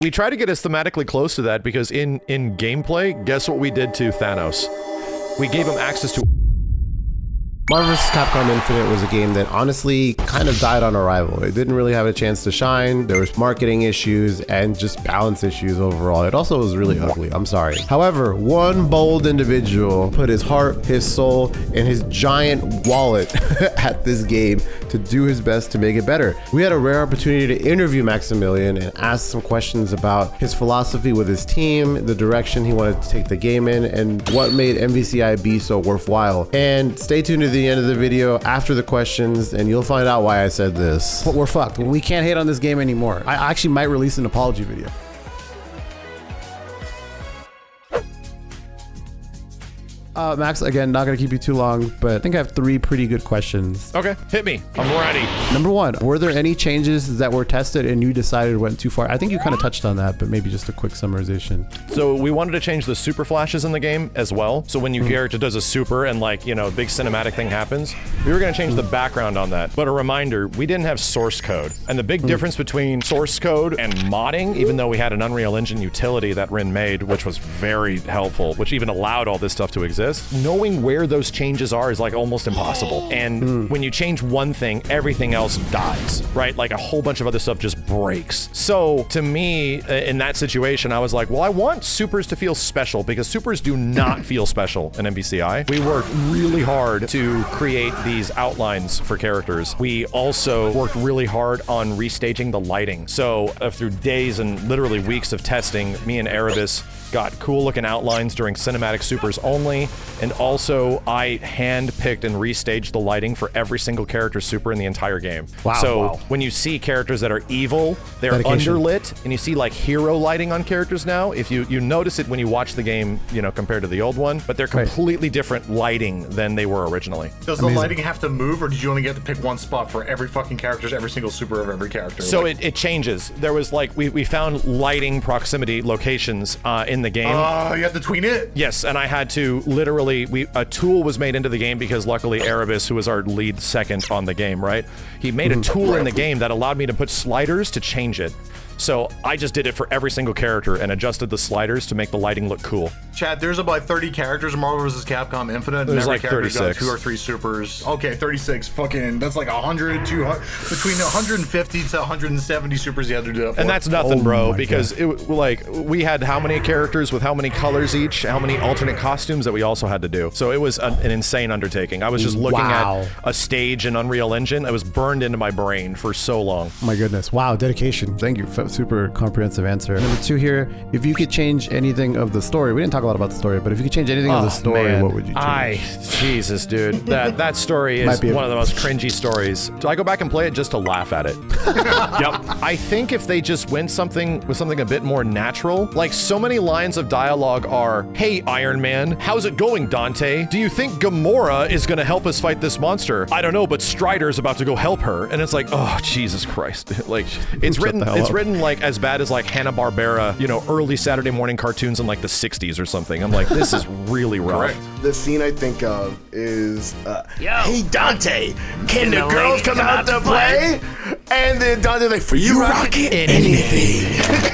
We try to get as thematically close to that because in gameplay, guess what we did to Thanos? We gave him access to... Marvel vs. Capcom Infinite was a game that honestly kind of died on arrival. It didn't really have a chance to shine. There was marketing issues and just balance issues overall. It also was really ugly, I'm sorry. However, one bold individual put his heart, his soul, and his giant wallet at this game to do his best to make it better. We had a rare opportunity to interview Maximilian and ask some questions about his philosophy with his team, the direction he wanted to take the game in, and what made MVCIB so worthwhile. And stay tuned to the end of the video after the questions and you'll find out why I said this. But we're fucked. We can't hate on this game anymore. I actually might release an apology video. Max, again, not gonna keep you too long, but I think I have 3 pretty good questions. Okay, hit me. I'm ready. Number 1, were there any changes that were tested and you decided went too far? I think you kind of touched on that, but maybe just a quick summarization. So we wanted to change the super flashes in the game as well. So when your character does a super and like, you know, a big cinematic thing happens, we were gonna change the background on that. But a reminder, we didn't have source code. And the big difference between source code and modding, even though we had an Unreal Engine utility that Rin made, which was very helpful, which even allowed all this stuff to exist, knowing where those changes are is like almost impossible. And when you change one thing, everything else dies, right? Like a whole bunch of other stuff just breaks. So to me, in that situation, I was like, well, I want supers to feel special because supers do not feel special in MVCI. We worked really hard to create these outlines for characters. We also worked really hard on restaging the lighting. So through days and literally weeks of testing, me and Erebus got cool looking outlines during cinematic supers only. And also I hand-picked and restaged the lighting for every single character super in the entire game. Wow. So when you see characters that are evil, they're underlit, and you see like hero lighting on characters now. If you notice it when you watch the game, you know, compared to the old one, but they're completely different lighting than they were originally. Does the lighting have to move, or did you only get to pick one spot for every fucking character, every single super of every character? So it changes. There was like, we found lighting proximity locations in the game. You had to tween it? Yes, and I had to literally, a tool was made into the game because luckily Erebus, who was our lead second on the game, right? He made a tool in the game that allowed me to put sliders to change it. So I just did it for every single character and adjusted the sliders to make the lighting look cool. Chad, there's about 30 characters in Marvel vs. Capcom Infinite. There's and every like character's 36. got 2 or 3 supers. Okay, 36. Fucking, that's like 100, 200, between 150 to 170 supers you had to do that for. And that's nothing, bro, because it, like, we had how many characters with how many colors each, how many alternate costumes that we also had to do. So it was an insane undertaking. I was just looking at a stage in Unreal Engine. It was burned into my brain for so long. Oh my goodness. Wow, dedication. Thank you. Super comprehensive answer. Number 2 here, if you could change anything of the story, we didn't talk a lot about the story, but if you could change anything of the story, what would you change? Jesus, dude. That story is one of the most cringy stories. So I go back and play it just to laugh at it. Yep. I think if they just went with something a bit more natural, like so many lines of dialogue are, hey, Iron Man, how's it going, Dante? Do you think Gamora is gonna help us fight this monster? I don't know, but Strider's about to go help her. And it's like, oh, Jesus Christ. Like, it's written like as bad as like Hanna-Barbera, you know, early Saturday morning cartoons in like the 60s or something. I'm like, this is really rough. The scene I think of is, hey Dante, can the girls come out to play? And then Dante's like, for you, Rocket, anything.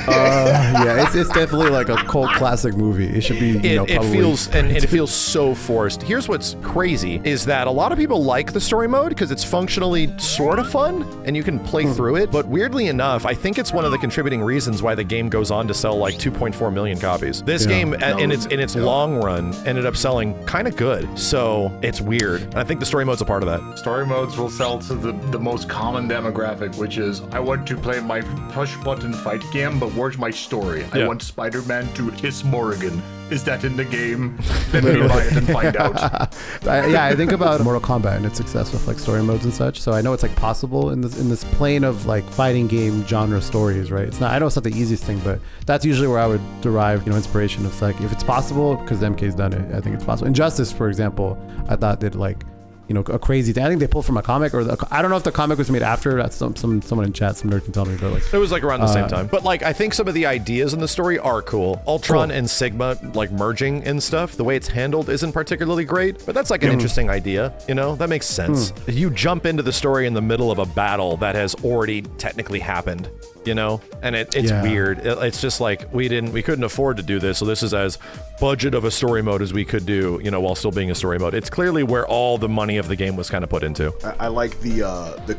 Yeah, it's definitely like a cult classic movie. It should be, you know, probably. It feels so forced. Here's what's crazy is that a lot of people like the story mode because it's functionally sort of fun and you can play through it. But weirdly enough, I think it's one of the contributing reasons why the game goes on to sell like 2.4 million copies. This game in its long run ended up selling kind of good. So it's weird. And I think the story mode's a part of that. Story modes will sell to the most common demographic, which is, I want to play my push button fight game, but where's my story? Yeah. I want Spider-Man to kiss Morrigan. Is that in the game? Let me buy it and find out. I think about Mortal Kombat and its success with like story modes and such. So I know it's like possible in this plane of like fighting game genre stories, right? It's not. I know it's not the easiest thing, but that's usually where I would derive, you know, inspiration. It's like if it's possible, because MK's done it, I think it's possible. Injustice, for example, I thought did like, you know, a crazy thing. I think they pulled from a comic, or I don't know if the comic was made after. That's someone in chat, some nerd can tell me, but like it was like around the same time. But like I think some of the ideas in the story are cool. Ultron and Sigma like merging and stuff. The way it's handled isn't particularly great, but that's like an interesting idea. You know, that makes sense. You jump into the story in the middle of a battle that has already technically happened. you know? And it's weird. It's just like we couldn't afford to do this, so this is as budget of a story mode as we could do, you know, while still being a story mode. It's clearly where all the money of the game was kind of put into. I like the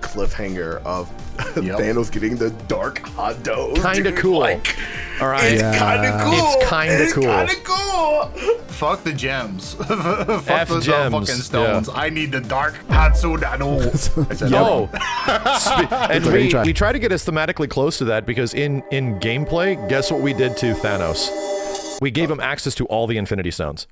cliffhanger of Thanos getting the dark hot dog. Kind of cool. Like, all right. It's kind of cool. It's kind of cool. Kind of cool. Fuck the gems. Fuck F the gems. fucking stones. I need the dark Hatsudano. Yo. And Okay, we try to get us thematically close to that because in gameplay, guess what we did to Thanos? We gave him access to all the Infinity Stones.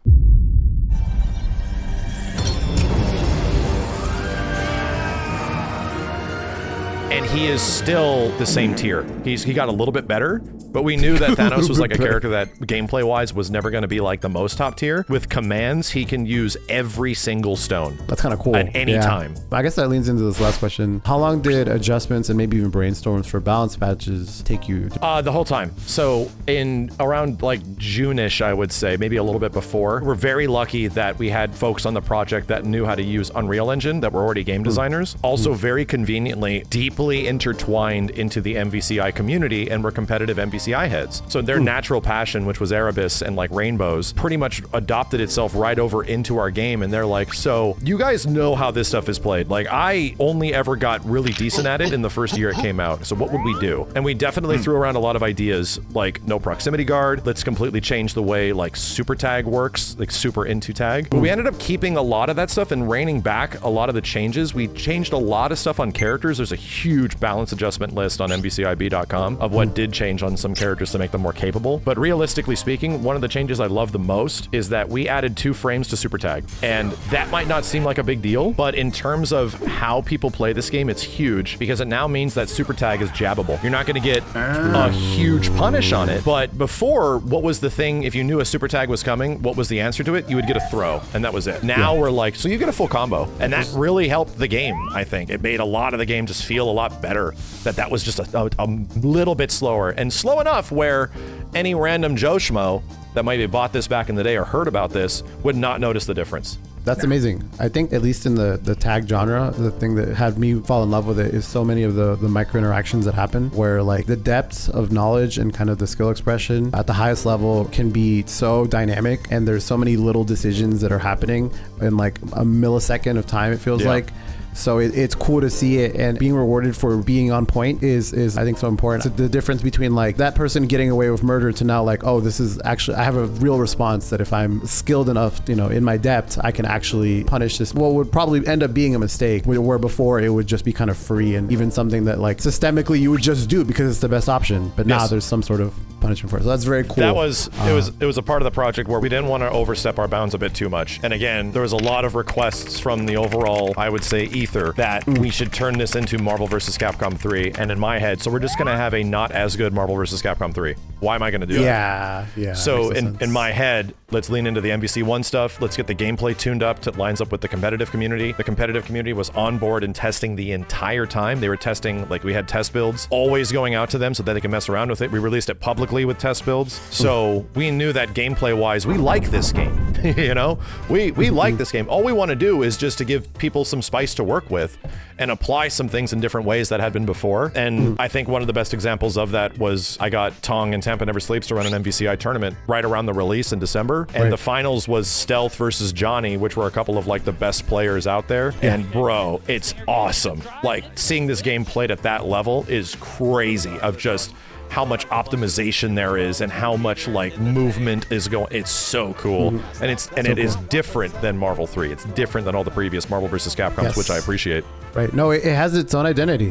And he is still the same tier. He got a little bit better, but we knew that Thanos was like a character that gameplay-wise was never going to be like the most top tier. With commands, he can use every single stone. That's kind of cool. At any time. I guess that leans into this last question. How long did adjustments and maybe even brainstorms for balance patches take you? The whole time. So in around like June-ish, I would say, maybe a little bit before. We're very lucky that we had folks on the project that knew how to use Unreal Engine that were already game designers. Also very conveniently, deeply intertwined into the MVCI community and were competitive MVCI heads. So their natural passion, which was Erebus and like rainbows, pretty much adopted itself right over into our game. And they're like, so you guys know how this stuff is played. Like I only ever got really decent at it in the first year it came out. So what would we do? And we definitely threw around a lot of ideas like no proximity guard. Let's completely change the way like super tag works, like super into tag. But we ended up keeping a lot of that stuff and reining back a lot of the changes. We changed a lot of stuff on characters. There's a huge balance adjustment list on mvcib.com of what did change on some characters to make them more capable. But realistically speaking, one of the changes I love the most is that we added 2 frames to super tag. And that might not seem like a big deal, but in terms of how people play this game, it's huge because it now means that super tag is jabbable. You're not going to get a huge punish on it. But before, what was the thing? If you knew a super tag was coming, what was the answer to it? You would get a throw, and that was it. Now we're like, so you get a full combo. And that really helped the game, I think. It made a lot of the game just feel a lot better that was just a little bit slower and slow enough where any random Joe Schmo that might have bought this back in the day or heard about this would not notice the difference. That's amazing. I think at least in the tag genre, the thing that had me fall in love with it is so many of the micro interactions that happen where like the depths of knowledge and kind of the skill expression at the highest level can be so dynamic, and there's so many little decisions that are happening in like a millisecond of time, it feels like. So it's cool to see it, and being rewarded for being on point is I think so important. So the difference between like that person getting away with murder to now like, oh, this is actually, I have a real response that if I'm skilled enough, you know, in my depth, I can actually punish this. What would probably end up being a mistake, where before it would just be kind of free and even something that like systemically you would just do because it's the best option. But now there's some sort of punishment for it. So that's very cool. That was it was a part of the project where we didn't want to overstep our bounds a bit too much. And again, there was a lot of requests from the overall, I would say, ether that we should turn this into Marvel vs. Capcom 3. And in my head, so we're just going to have a not as good Marvel vs. Capcom 3. Why am I going to do that? Yeah. So in my head, let's lean into the MVC1 stuff. Let's get the gameplay tuned up to lines up with the competitive community. The competitive community was on board and testing the entire time. They were testing, like we had test builds always going out to them so that they can mess around with it. We released it publicly with test builds. So we knew that gameplay wise, we like this game. You know, we like this game. All we want to do is just to give people some spice to work with and apply some things in different ways that had been before. And I think one of the best examples of that was I got Tong and Tampa Never Sleeps to run an MVCI tournament right around the release in December. And the finals was Stealth versus Johnny, which were a couple of like the best players out there. And bro, it's awesome. Like seeing this game played at that level is crazy of just how much optimization there is and how much like movement is going. It's so cool. And it is different than Marvel 3. It's different than all the previous Marvel vs. Capcoms, which I appreciate. Right. No, it has its own identity,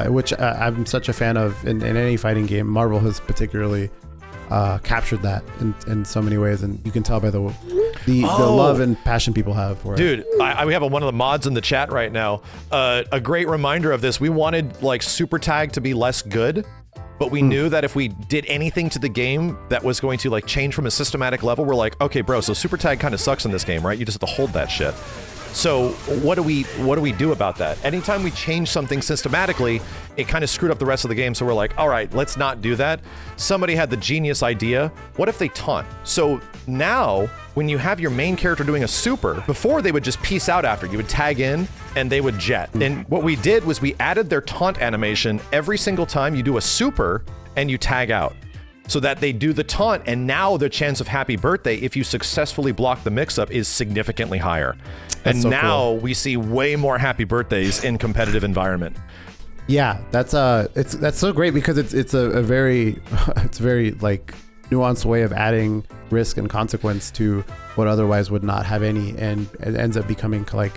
which I'm such a fan of in any fighting game. Marvel has particularly captured that in so many ways, and you can tell by the love and passion people have for it. Dude, we have one of the mods in the chat right now. A great reminder of this. We wanted like Super Tag to be less good, but we knew that if we did anything to the game that was going to like change from a systematic level, we're like, okay, bro, so Super Tag kind of sucks in this game, right? You just have to hold that shit. So what do we do about that? Anytime we change something systematically, it kind of screwed up the rest of the game. So we're like, all right, let's not do that. Somebody had the genius idea. What if they taunt? So now when you have your main character doing a super, before they would just peace out after. You would tag in and they would jet. And what we did was we added their taunt animation every single time you do a super and you tag out, so that they do the taunt, and now the chance of happy birthday, if you successfully block the mix-up, is significantly higher. And so now cool. we see way more happy birthdays in competitive environment. Yeah, that's so great because it's a very it's very like nuanced way of adding risk and consequence to what otherwise would not have any, and it ends up becoming like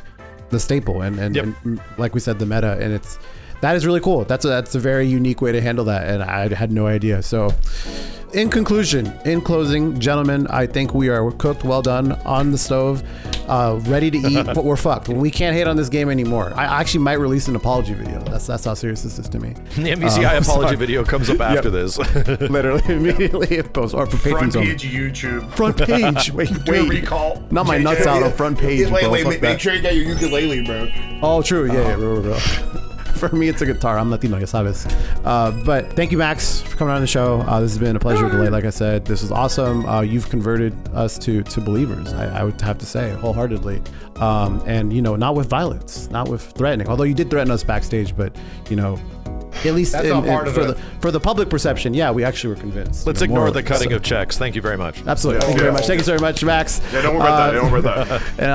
the staple and, Yep. and like we said, the meta, and that is really cool. That's a very unique way to handle that, and I had no idea. So in closing, gentlemen, I think we are cooked, well done, on the stove, ready to eat, but we're fucked. We can't hate on this game anymore. I actually might release an apology video. That's how serious this is to me. The MVCI apology video comes up after this. Literally, immediately it posts, or for Front patrons only. page YouTube. Front page. Wait. Recall. Not my nuts out on front page, bro. Fuck Make that. sure you got your ukulele, bro. Oh, true. Yeah, bro. For me, it's a guitar. I'm Latino, ya sabes. But thank you, Max, for coming on the show. This has been a pleasure to like I said. This was awesome. You've converted us to believers, I would have to say, wholeheartedly. And, not with violence, not with threatening. Although you did threaten us backstage, but, at least That's not part of it. for the public perception, yeah, we actually were convinced. Let's ignore the morally. cutting of checks. Thank you very much. Absolutely. Thank you very much. Thank you so much, Max. Yeah, don't worry about that. Don't worry about that. And,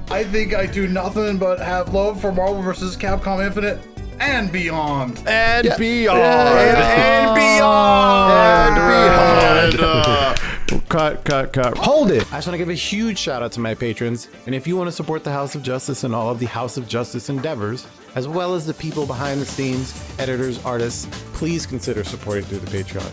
I think I do nothing but have love for Marvel vs. Capcom Infinite and beyond. And beyond. And beyond. Cut. Hold it. I just want to give a huge shout out to my patrons. And if you want to support the House of Justice and all of the House of Justice endeavors, as well as the people behind the scenes, editors, artists, please consider supporting through the Patreon.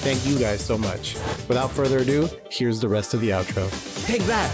Thank you guys so much. Without further ado, here's the rest of the outro. Take that!